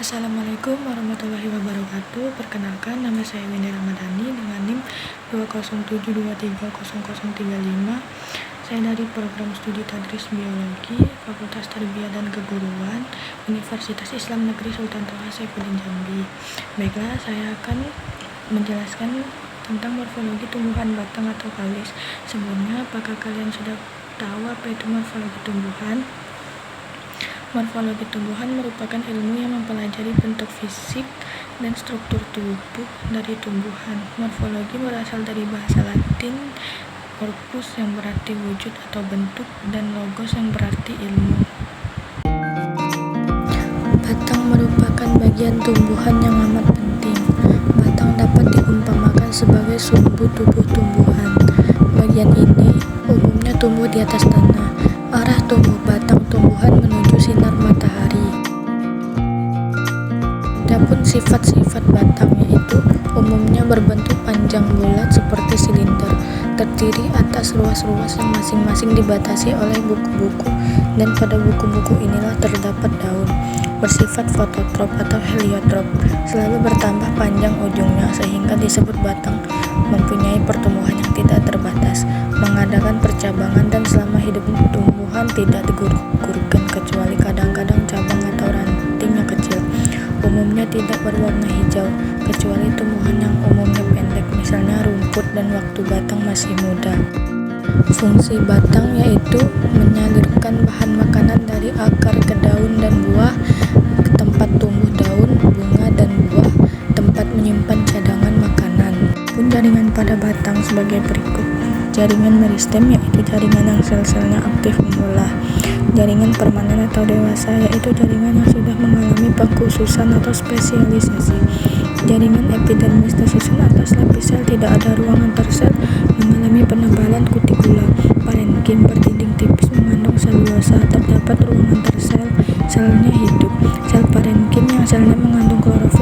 Assalamualaikum warahmatullahi wabarakatuh. Perkenalkan, nama saya Windy Ramadhani dengan NIM 207230035. Saya dari program studi Tadris Biologi, Fakultas Tarbiyah dan Keguruan, Universitas Islam Negeri Sultan Toha Saifuddin Jambi. Baiklah, saya akan menjelaskan tentang morfologi tumbuhan batang atau kalis. Sebelumnya, apakah kalian sudah tahu apa itu morfologi tumbuhan? Morfologi tumbuhan merupakan ilmu yang mempelajari bentuk fisik dan struktur tubuh dari tumbuhan. Morfologi berasal dari bahasa Latin corpus yang berarti wujud atau bentuk dan logos yang berarti ilmu. Batang merupakan bagian tumbuhan yang amat penting. Batang dapat diumpamakan sebagai sumbu tubuh tumbuhan. Bagian ini umumnya tumbuh di atas tanah. Arah tumbuh batang tumbuhan menuju sinar matahari. Adapun sifat-sifat batang yaitu umumnya berbentuk panjang bulat seperti silinder, terdiri atas ruas-ruas yang masing-masing dibatasi oleh buku-buku, dan pada buku-buku inilah terdapat daun. Bersifat fototrop atau heliotrop, selalu bertambah panjang ujungnya sehingga disebut batang. Mempunyai pertumbuhan yang tidak terbatas, mengadakan percabangan, dan selama hidup tumbuhan tidak digugurkan kecuali kadang-kadang cabang atau rantingnya kecil. Umumnya tidak berwarna hijau kecuali tumbuhan yang umumnya pendek, misalnya rumput, dan waktu batang masih muda. Fungsi batang yaitu menyalurkan bahan makanan dari akar ke daun dan buah, ke tempat tumbuh daun, bunga, dan buah, tempat menyimpan cadangan makanan. Pun jaringan pada batang sebagai berikut. Jaringan meristem yaitu jaringan yang sel-selnya aktif mengulah. Jaringan permanen atau dewasa yaitu jaringan yang sudah mengalami pengkhususan atau spesialisasi. Jaringan epidermis tersusun atas lapis sel, tidak ada ruang antar sel, mengalami penebalan kutikula. Parenkim berdinding tipis mengandung selulosa, terdapat ruang antar sel, selnya hidup. Sel parenkim yang selnya mengandung klorofil